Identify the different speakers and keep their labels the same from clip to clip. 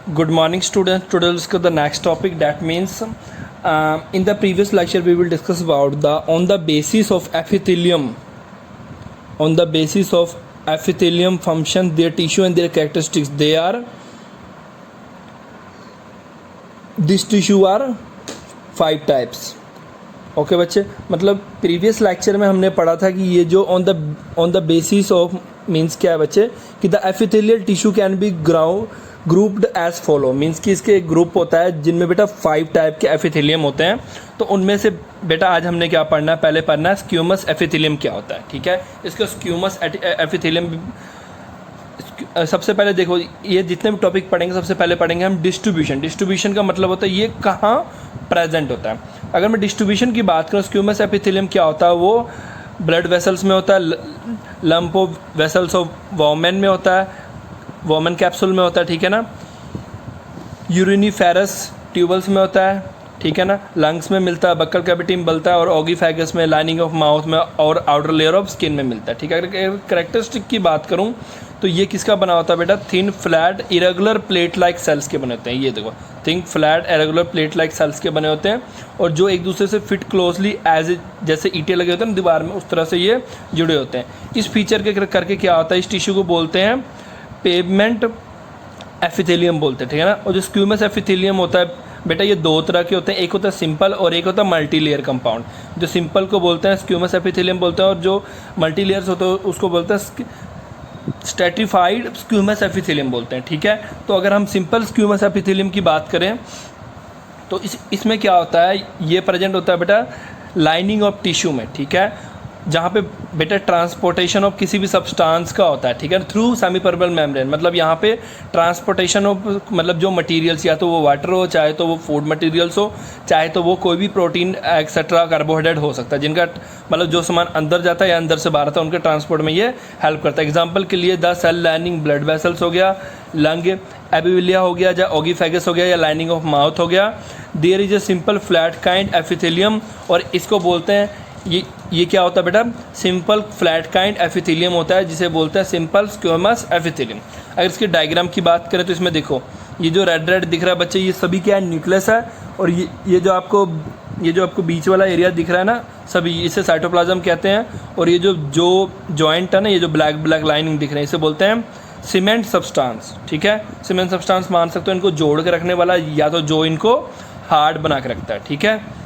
Speaker 1: Good morning, students. Today we'll discuss the next topic. That means, in the previous lecture, we will discuss about on the basis of epithelium, function, their tissue and their characteristics. This tissue are 5 types. Okay बच्चे, मतलब previous lecture में हमने पढ़ा था कि ये जो on the basis of means क्या है बच्चे, कि the epithelial tissue can be grouped as follow, means कि इसके एक ग्रुप होता है जिनमें बेटा 5 टाइप के एपिथेलियम होते हैं. तो उनमें से बेटा आज हमने क्या पढ़ना है, पहले पढ़ना है स्क्यूमस एपिथेलियम क्या होता है. ठीक है, इसका स्क्यूमस एपिथेलियम सबसे पहले देखो, ये जितने भी टॉपिक पढ़ेंगे सबसे पहले पढ़ेंगे हम डिस्ट्रीब्यूशन का मतलब होता है ये कहाँ प्रेजेंट होता है. अगर मैं डिस्ट्रीब्यूशन की बात करूँ, स्क्यूमस एपिथेलियम क्या होता है, वो ब्लड वेसल्स में होता है, lump of vessels of women में होता है, वोमेन कैप्सूल में होता है. ठीक है ना, यूरिनिफेरस ट्यूबल्स में होता है. ठीक है ना, लंग्स में मिलता है, बक्कल कैविटी में मिलता है, और ऑगीफेगस में, लाइनिंग ऑफ माउथ में, और आउटर लेयर ऑफ स्किन में मिलता है. ठीक है, अगर करेक्टरिस्टिक की बात करूं तो ये किसका बना होता है बेटा, thin flat irregular plate like cells के बने होते हैं. ये देखो, thin flat irregular plate like cells के बने होते हैं, और जो एक दूसरे से फिट क्लोजली एज जैसे ईंटें लगे होते हैं ना दीवार में, उस तरह से ये जुड़े होते हैं. इस फीचर के करके क्या होता है, इस टिश्यू को बोलते हैं पेवमेंट एपिथेलियम बोलते हैं. ठीक है ना, और जो स्क्यूमस एपिथेलियम होता है बेटा, ये 2 तरह के होते हैं, एक होता है सिंपल और एक होता है मल्टी लेयर कंपाउंड. जो सिंपल को बोलते हैं स्क्यूमस एपिथेलियम बोलते हैं, और जो मल्टी लेयर्स होते हैं उसको बोलते हैं स्ट्रेटिफाइड स्क्यूमस एपिथेलियम बोलते हैं. ठीक है, तो अगर हम सिंपल स्क्यूमस एपिथेलियम की बात करें तो इसमें क्या होता है, ये प्रेजेंट होता है बेटा लाइनिंग ऑफ टिश्यू में. ठीक है, जहाँ पे बेटा ट्रांसपोर्टेशन ऑफ किसी भी सब्सटेंस का होता है. ठीक है, थ्रू सेमीपर्मेबल मेम्ब्रेन, मतलब यहाँ पे ट्रांसपोर्टेशन ऑफ मतलब जो मटेरियल्स, या तो वो वाटर हो, चाहे तो वो फूड मटेरियल्स हो, चाहे तो वो कोई भी प्रोटीन एक्सेट्रा कार्बोहाइड्रेट हो सकता है, जिनका मतलब जो सामान अंदर जाता है या अंदर से बाहर आता है, उनके ट्रांसपोर्ट में ये हेल्प करता है. एग्जाम्पल के लिए the cell lining blood vessels हो गया, लंग एबिविलिया हो गया, या ऑगीफेगस हो गया, या लाइनिंग ऑफ माउथ हो गया. There is a simple flat kind epithelium, और इसको बोलते हैं ये क्या होता है बेटा, सिंपल फ्लैट काइंड एपिथेलियम होता है, जिसे बोलते हैं सिंपल स्क्यूमस एपिथेलियम. अगर इसके डायग्राम की बात करें तो इसमें देखो, ये जो रेड दिख रहा है बच्चे, ये सभी क्या है, न्यूक्लियस है. और ये जो आपको बीच वाला एरिया दिख रहा है ना, सभी इसे साइटोप्लाज्म कहते हैं. और ये जो जॉइंट है ना, ये जो ब्लैक लाइनिंग दिख रहे हैं, इसे बोलते हैं सीमेंट सब्सटेंस. ठीक है, सीमेंट सब्सटेंस मान सकते हो इनको जोड़ के रखने वाला, या तो जो इनको हार्ड बना के रखता है. ठीक है,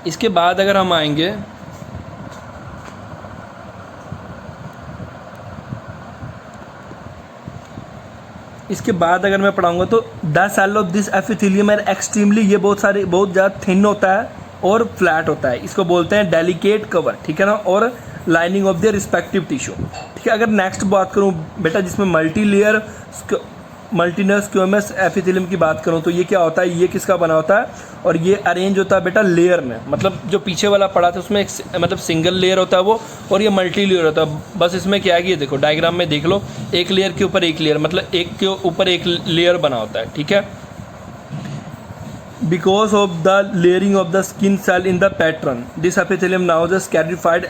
Speaker 1: इसके बाद अगर हम आएंगे इसके बाद अगर मैं पढ़ाऊंगा तो the cell of this epithelium are extremely, ये बहुत ज़्यादा थिन होता है और फ्लैट होता है. इसको बोलते हैं डेलिकेट कवर. ठीक है ना, और lining of their respective tissue. ठीक है, अगर नेक्स्ट बात करूं बेटा, जिसमें मल्टीनर स्क्यूमस एपिथेलियम की बात करूं तो ये क्या होता है, ये किसका बना होता है, और ये अरेंज होता है बेटा लेयर में. मतलब जो पीछे वाला पड़ा था उसमें एक मतलब सिंगल लेयर होता है वो, और ये मल्टी लेयर होता है. बस इसमें क्या है कि ये देखो डायग्राम में देख लो, एक लेयर के ऊपर एक लेयर, मतलब एक के ऊपर एक लेयर बना होता है. ठीक है, because of the layering of the skin cell in the pattern this epithelium now the stratified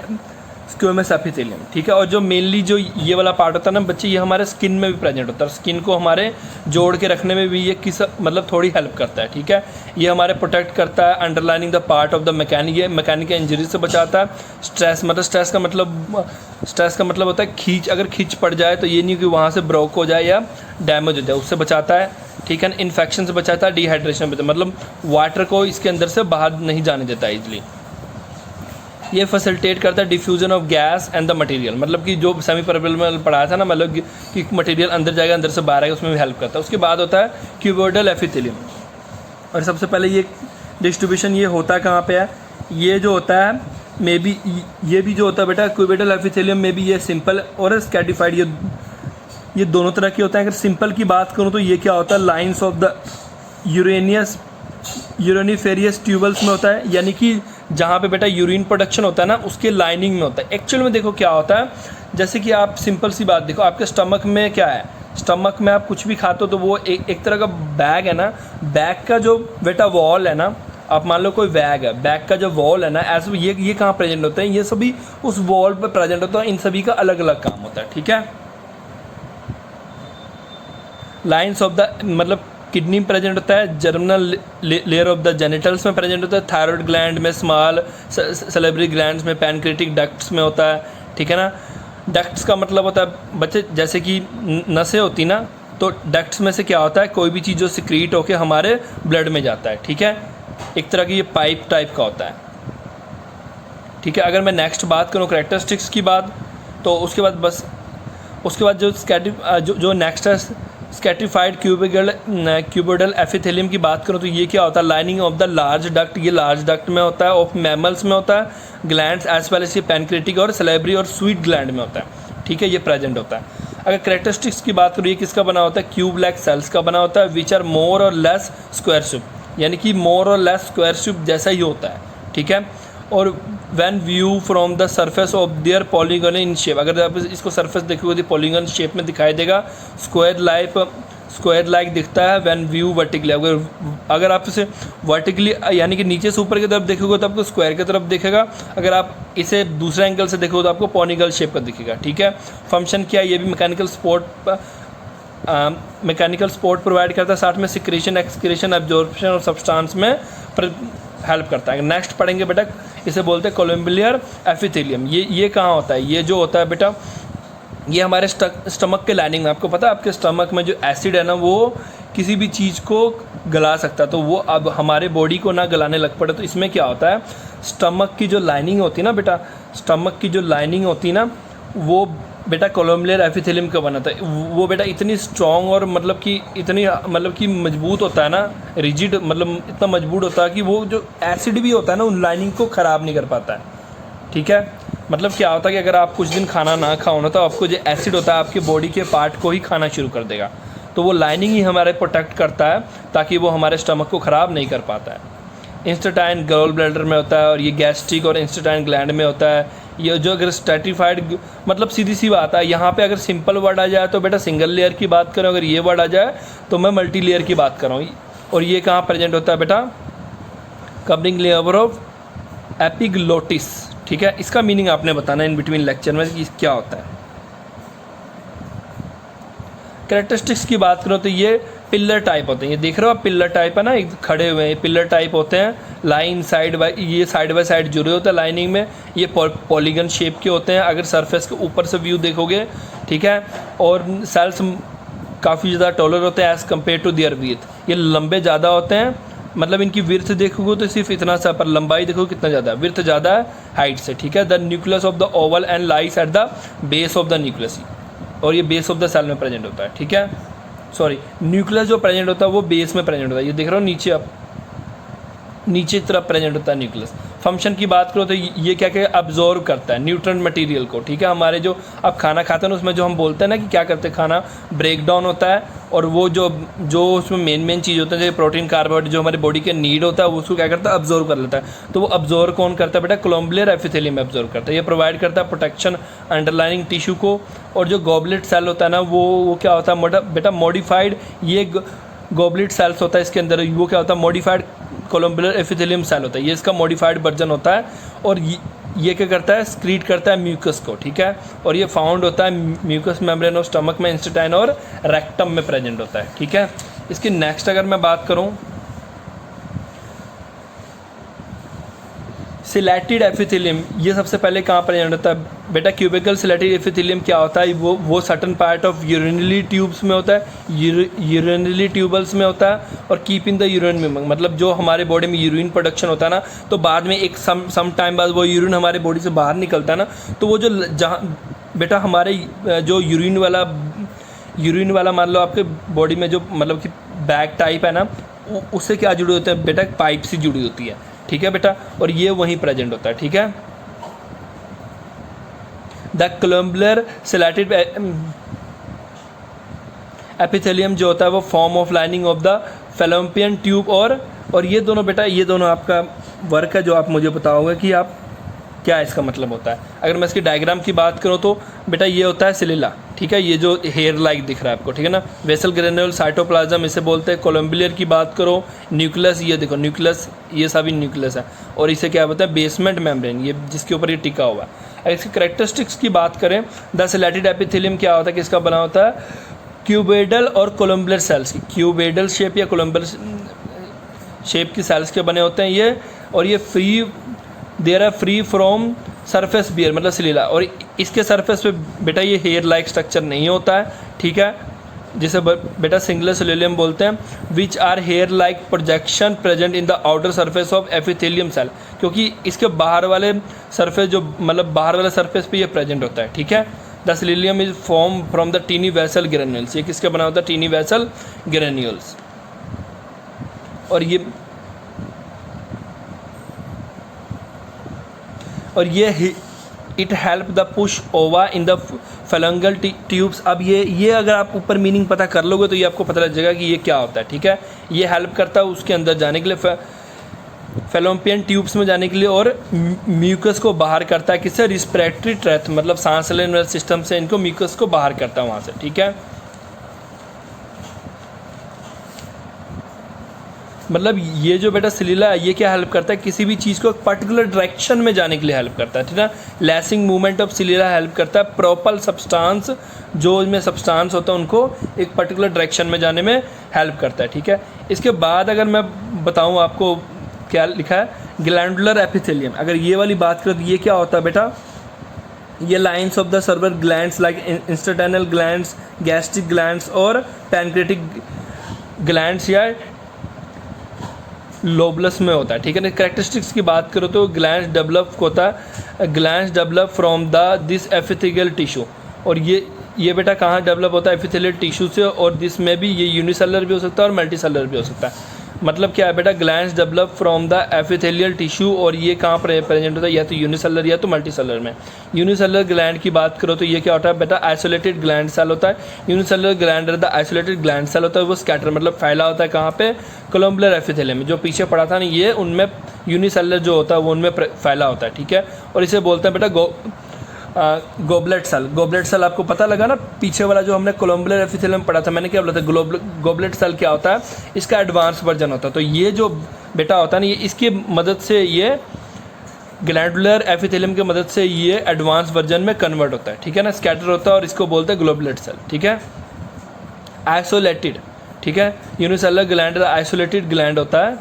Speaker 1: squamous epithelium. ठीक है, और जो मेनली जो ये वाला पार्ट होता है ना बच्चे, ये हमारे स्किन में भी प्रेजेंट होता है. स्किन को हमारे जोड़ के रखने में भी ये मतलब थोड़ी हेल्प करता है. ठीक है, ये हमारे प्रोटेक्ट करता है, underlining the part of the ये मैकेनिकल इंजरी से बचाता है. स्ट्रेस का मतलब होता है अगर खींच पड़ जाए तो ये नहीं कि वहाँ से ब्रोक हो जाए या डैमेज हो जाए, उससे बचाता है. ठीक है, इन्फेक्शन से बचाता है, डिहाइड्रेशन से, मतलब वाटर को इसके अंदर से बाहर नहीं जाने देता है ईजिली. ये फैसिलिटेट करता है diffusion of gas and the material, मतलब कि जो सेमी परमेबल में पढ़ाया था ना, मतलब कि मटेरियल अंदर जाएगा, अंदर से बाहर आएगा, उसमें भी हेल्प करता है. उसके बाद होता है क्यूबोइडल एपिथेलियम, और सबसे पहले ये डिस्ट्रीब्यूशन ये होता है कहाँ पे है, ये जो होता है मे बी ये भी जो होता है बेटा क्यूबोइडल एपिथेलियम में भी ये सिंपल और स्कैटिफाइड, ये दोनों तरह के होते हैं. अगर सिंपल की बात करूँ तो ये क्या होता है, लाइन्स ऑफ द यूरेनिफेरियस ट्यूबल्स में होता है, यानी कि जहाँ पे बेटा यूरिन प्रोडक्शन होता है ना, उसके लाइनिंग में होता है. एक्चुअल में देखो क्या होता है, जैसे कि आप सिंपल सी बात देखो, आपके स्टमक में क्या है, स्टमक में आप कुछ भी खाते हो तो वो एक तरह का बैग है ना, बैग का जो बेटा वॉल है ना, आप मान लो कोई बैग है, बैग का जो वॉल है ना, ऐसे ये कहाँ प्रेजेंट होता है, ये सभी उस वॉल पर प्रेजेंट होता है. इन सभी का अलग अलग काम होता है. ठीक है, लाइन्स ऑफ द मतलब किडनी में प्रेजेंट होता है, germinal layer of the genitals में प्रेजेंट होता है, थायराइड ग्लैंड में, स्मॉल सैलिवरी ग्लैंड्स में, पैनक्रेटिक डक्ट्स में होता है, ठीक है ना। डक्ट्स का मतलब होता है बच्चे जैसे कि नसें होती ना, तो डक्ट्स में से क्या होता है, कोई भी चीज़ जो सिक्रीट होकर हमारे ब्लड में जाता है, ठीक है, एक तरह की ये पाइप टाइप का होता है, ठीक है। अगर मैं नेक्स्ट बात करूँ कैरेक्टरिस्टिक्स की बात, तो उसके बाद जो नेक्स्ट है स्कैटिफाइड क्यूबोइडल एपिथेलियम की बात करूँ तो ये क्या होता है, lining of the large duct, ये लार्ज डक्ट में होता है, ऑफ मैमल्स में होता है, ग्लैंड्स एज वेल एज ये पैनक्रेटिक और सैलिवरी और स्वीट ग्लैंड में होता है, ठीक है, ये प्रेजेंट होता है। अगर कैरेक्टरिस्टिक्स की बात करूँ, ये किसका बना होता है, क्यूब लाइक सेल्स का बना होता है, विच आर मोर और लेस स्क्वायर शेप, यानी कि मोर और लेस स्क्वायर शेप जैसा ही होता है, ठीक है। और when view from the surface of their polygon in shape, अगर आप इसको सरफेस देखोगे तो पॉलीगन शेप में दिखाई देगा, स्क्वायर लाइक दिखता है व्हेन व्यू वर्टिकली। अगर आप इसे वर्टिकली यानी कि नीचे से ऊपर की तरफ देखोगे तो आपको स्क्वायर की तरफ दिखेगा, अगर आप इसे दूसरे एंगल से देखोगे तो आपको पॉलीगन शेप का दिखेगा, ठीक है। फंक्शन क्या है, ये भी मैकेनिकल सपोर्ट प्रोवाइड करता है, साथ में सिक्रेशन, एक्सक्रीशन, एब्जॉर्प्शन और सब्सटेंस में हेल्प करता है। नेक्स्ट पढ़ेंगे बेटा, इसे बोलते हैं कोलम्बियर एपिथेलियम। ये कहाँ होता है, ये जो होता है बेटा, ये हमारे स्टमक के लाइनिंग में, आपको पता है आपके स्टमक में जो एसिड है ना वो किसी भी चीज़ को गला सकता है, तो वो अब हमारे बॉडी को ना गलाने लग पड़े, तो इसमें क्या होता है, स्टमक की जो लाइनिंग होती है ना बेटा, स्टमक की जो लाइनिंग होती है ना, वो बेटा कोलम्बियर एपिथेलियम का बना था। वो बेटा इतनी स्ट्रॉन्ग और मतलब कि मजबूत होता है ना, रिजिड मतलब इतना मजबूत होता है कि वो जो एसिड भी होता है ना उन लाइनिंग को ख़राब नहीं कर पाता है, ठीक है। मतलब क्या होता है कि अगर आप कुछ दिन खाना ना खाओ ना, तो आपको जो एसिड होता है आपके बॉडी के पार्ट को ही खाना शुरू कर देगा, तो वो लाइनिंग ही हमारे प्रोटेक्ट करता है ताकि वो हमारे स्टमक को ख़राब नहीं कर पाता है। इंस्टेटाइन गॉल ब्लैडर में होता है, और ये गैस्ट्रिक और इंस्टेटाइन ग्लैंड में होता है। ये जो अगर स्ट्रेटिफाइड मतलब सीधी सी बात है, यहाँ पे अगर सिंपल वर्ड आ जाए तो बेटा सिंगल लेयर की बात करें, अगर ये वर्ड आ जाए तो मैं मल्टी लेयर की बात कर रहा हूँ। और ये कहाँ प्रेजेंट होता है बेटा, कवरिंग लेयर ऑफ एपिग्लोटिस, ठीक है। इसका मीनिंग आपने बताना इन बिटवीन लेक्चर में कि क्या होता है। कैरेक्टरिस्टिक्स की बात करो तो ये पिलर टाइप होते हैं, ये देख रहे हो आप, पिलर टाइप है ना, एक खड़े हुए हैं, पिलर टाइप होते हैं, लाइन साइड बाय साइड जुड़े होते हैं लाइनिंग में, ये पॉलीगन शेप के होते हैं अगर सरफेस के ऊपर से व्यू देखोगे, ठीक है। और सेल्स काफ़ी ज़्यादा टॉलर होते हैं as compare to their width, ये लंबे ज़्यादा होते हैं, मतलब इनकी विर्थ देखोगे तो सिर्फ इतना सा, पर लंबाई देखोगे कितना ज़्यादा, विर्थ ज़्यादा है हाइट से, ठीक है। The nucleus of the oval and lies at the base of the nucleus, और ये बेस ऑफ द सेल में प्रेजेंट होता है, ठीक है। सॉरी, न्यूक्लियस जो प्रेजेंट होता है वो बेस में प्रेजेंट होता है, ये देख रहे हो नीचे, आप नीचे की तरफ प्रेजेंट होता है न्यूक्लियस। फंक्शन की बात करो तो ये क्या क्या अब्जॉर्व करता है न्यूट्रिएंट मटेरियल को, ठीक है। हमारे जो आप खाना खाते हैं ना उसमें जो हम बोलते हैं ना कि क्या करते हैं, खाना ब्रेक डाउन होता है, और वो जो उसमें मेन चीज़ होता है जैसे प्रोटीन, कार्बोहाइड्रेट जो हमारी बॉडी के नीड होता है उसको क्या करता है, अब्जॉर्व कर लेता है। तो वो अब्जॉर्व कौन करता है बेटा, कोलम्बियर एपिथेलियम अब्जॉर्व करता है। ये प्रोवाइड करता है प्रोटेक्शन अंडरलाइनिंग टिश्यू को। और जो गॉबलेट सेल होता है ना वो क्या होता है बेटा, मॉडिफाइड, ये गॉबलेट सेल्स होता है इसके अंदर, वो क्या होता है, मॉडिफाइड कोलम्बियर एपिथेलियम सेल होता है, ये इसका मॉडिफाइड वर्जन होता है। और ये क्या करता है, स्क्रीट करता है म्यूकस को, ठीक है। और ये फाउंड होता है म्यूकस मेम्ब्रेन और स्टमक में, इंस्टेटाइन और रेक्टम में प्रेजेंट होता है, ठीक है। इसकी नेक्स्ट अगर मैं बात करूं, सिलेटेड एपिथेलियम, ये सबसे पहले कहाँ प्रेजेंट होता है बेटा, क्यूबिकल सिलेटेड एपिथेलियम क्या होता है, वो certain part of urinary tubes में होता है, यूरिनरी ट्यूबल्स में होता है, और कीप इन द यूरिन में, मतलब जो हमारे बॉडी में यूरिन प्रोडक्शन होता है ना, तो बाद में एक सम टाइम बाद वो यूरिन हमारे बॉडी से बाहर निकलता है ना, तो वो जो जहाँ बेटा हमारे जो यूरिन वाला मान लो आपके बॉडी में जो मतलब कि बैग टाइप है ना, उससे क्या जुड़ी होती है बेटा, पाइप से जुड़ी होती है, ठीक है बेटा। और ये वहीं प्रेजेंट होता है, ठीक है। द कोलम्बियर सिलेटेड एपिथेलियम जो होता है वो form of lining of the fallopian tube, और ये दोनों बेटा, ये दोनों आपका वर्क है जो आप मुझे बताओगे कि आप क्या इसका मतलब होता है। अगर मैं इसकी डायग्राम की बात करूँ तो बेटा ये होता है सिलिला, ठीक है, ये जो हेयर लाइक दिख रहा है आपको, ठीक है ना। वेसल ग्रेन्यूल साइटोप्लाज्म इसे बोलते हैं। कोलम्बियर की बात करो, न्यूक्लियस, ये देखो न्यूक्लियस, ये सभी न्यूक्लियस है। और इसे क्या बोलते हैं, बेसमेंट मेम्ब्रेन, ये जिसके ऊपर ये टिका हुआ है। अगर इसकी करेक्टरिस्टिक्स की बात करें, द सिलेटेड एपिथेलियम क्या होता है, किसका बना होता है, क्यूबेडल और कोलम्बुलर सेल्स की, क्यूबेडल शेप या कोलम्बुलर शेप की सेल्स के बने होते हैं ये, और ये there are free from surface bear मतलब सलीला, और इसके सरफेस पे बेटा ये हेयर लाइक स्ट्रक्चर नहीं होता है, ठीक है, जिसे बेटा सिंगुलर सिलोलियम बोलते हैं, which are hair like projection present in the outer surface of epithelium cell, क्योंकि इसके बाहर वाले सरफेस जो मतलब बाहर वाले सरफेस पे ये प्रेजेंट होता है, ठीक है। The silolium is form from the tiny vessel granules, ये किसके बना होता है, टीनी वेसल ग्रेन्यूल्स, और ये इट हेल्प द पुश ओवा इन द फेलोंगल ट्यूब्स। अब ये अगर आप ऊपर मीनिंग पता कर लोगे तो ये आपको पता लग जाएगा कि ये क्या होता है, ठीक है। ये हेल्प करता है उसके अंदर जाने के लिए, फेलोपियन ट्यूब्स में जाने के लिए, और म्यूकस को बाहर करता है, किससे, रिस्पिरेटरी ट्रैक्ट मतलब सांस लेने वाले सिस्टम से इनको म्यूकस को बाहर करता है वहाँ से, ठीक है। मतलब ये जो बेटा सिलीला है ये क्या हेल्प करता है, किसी भी चीज़ को एक पर्टिकुलर डायरेक्शन में जाने के लिए हेल्प करता है, ठीक है। लैसिंग मूवमेंट ऑफ सिलीला हेल्प करता है, प्रोपल सब्सटेंस जो इसमें सब्सटेंस होता है उनको एक पर्टिकुलर डायरेक्शन में जाने में हेल्प करता है, ठीक है। इसके बाद अगर मैं बताऊँ आपको क्या लिखा है, ग्लैंडुलर एपिथेलियम, अगर ये वाली बात करें तो ये क्या होता है बेटा, ये lines of the serous glands like intestinal glands, gastric glands और पैनक्रेटिक ग्लैंड्स या लोबलस में होता है, ठीक है ना। कैरेक्टरिस्टिक्स की बात करो तो ग्लैंड्स डेवलप होता है, glands develop from the this epithelial tissue, और ये बेटा कहाँ डेवलप होता है, एपिथेलियल टिश्यू से, और दिस में भी ये यूनिसेलर भी हो सकता है और मल्टीसेलर भी हो सकता है। मतलब क्या है बेटा, glands develop from the epithelial tissue, और ये कहाँ पर प्रेजेंट होता है, या तो यूनिसेलर या तो मल्टीसेलर में। यूनिसेलर ग्लैंड की बात करो तो ये क्या होता है बेटा, आइसोलेटेड ग्लैंड सेल होता है। Unicellular gland the isolated gland cell होता है, वो स्कैटर मतलब फैला होता है कहाँ पे, कोलम्बुलर एपिथेलियम में, जो पीछे पड़ा था ना ये, उनमें यूनिसेलर जो होता है वो उनमें फैला होता है, ठीक है। और इसे बोलते हैं बेटा गोबलेट सेल। गोबलेट सेल आपको पता लगा ना, पीछे वाला जो हमने कोलम्बुलर एपिथेलियम पढ़ा था, मैंने क्या बोला था, गोबलेट सेल क्या होता है, इसका एडवांस वर्जन होता है। तो ये जो बेटा होता है ना, ये इसकी मदद से, ये ग्लैंडुलर एपिथेलियम की मदद से ये एडवांस वर्जन में कन्वर्ट होता है, ठीक है ना, स्कैटर होता है, और इसको बोलते हैं ग्लोबुलेट सेल, ठीक है। आइसोलेटेड, ठीक है, यूनिसेलर ग्लैंड आइसोलेटेड ग्लैंड होता है,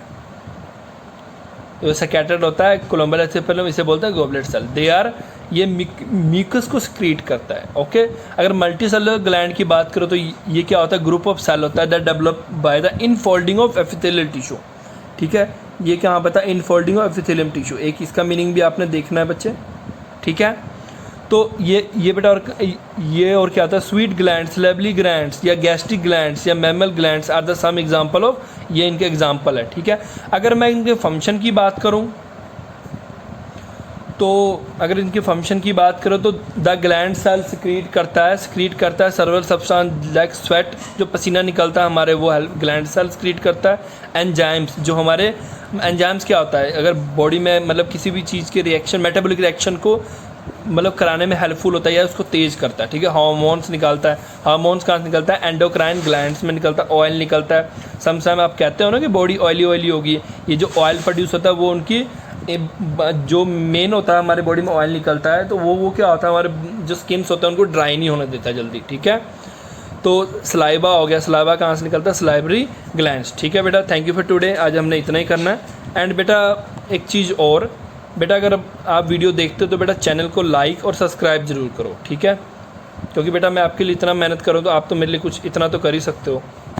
Speaker 1: स्कैटर्ड होता है, कोलम्बुलर एपिथेलियम इसे बोलते हैं ग्लोबुलेट सेल। दे आर, ये म्यूकस को सिक्रीट करता है, ओके। अगर मल्टीसेलुलर ग्लैंड की बात करो तो ये क्या होता है, ग्रुप ऑफ सेल होता है that develop by the infolding of epithelial tissue, ठीक है। ये क्या पता है, इनफोल्डिंग ऑफ एपिथेलियम टिश्यू, एक इसका मीनिंग भी आपने देखना है बच्चे, ठीक है। तो ये बेटा, और क्या होता है, स्वीट ग्लैंड्स, लेबली ग्लैंड्स या गैस्ट्रिक ग्लैंड्स या mammary glands are the some example of, ये इनके एग्जांपल है, ठीक है। अगर मैं इनके फंक्शन की बात करूं तो अगर इनके फंक्शन की बात करो तो द ग्लैंड सेल सिक्रीट करता है सर्वल सब्सटेंस लाइक स्वेट, जो पसीना निकलता है हमारे वो ग्लैंड सेल सिक्रीट करता है। एंजाइम्स, जो हमारे एंजाइम्स क्या होता है, अगर बॉडी में मतलब किसी भी चीज़ के रिएक्शन, मेटाबॉलिक रिएक्शन को मतलब कराने में हेल्पफुल होता है या उसको तेज़ करता है, ठीक है। हार्मोन्स निकालता है, हार्मोन्स कहाँ से निकलता है, एंडोक्राइन ग्लैंड्स में निकलता है, ऑयल निकलता है। समटाइम आप कहते हो ना कि बॉडी ऑयली होगी, ये जो ऑयल प्रोड्यूस होता है वो उनकी जो मेन होता है हमारे बॉडी में ऑयल निकलता है, तो वो क्या होता है, हमारे जो स्किन्स होता है उनको ड्राई नहीं होने देता जल्दी, ठीक है। तो सलाइबा हो गया, सलाइबा कहाँ से निकलता है, सलाइवरी ग्लैंड्स, ठीक है बेटा। थैंक यू फॉर टुडे, आज हमने इतना ही करना है। एंड बेटा एक चीज़ और बेटा, अगर आप वीडियो देखते हो तो बेटा चैनल को लाइक और सब्सक्राइब ज़रूर करो, ठीक है, क्योंकि बेटा मैं आपके लिए इतना मेहनत करूँ तो आप तो मेरे लिए कुछ इतना तो कर ही सकते हो।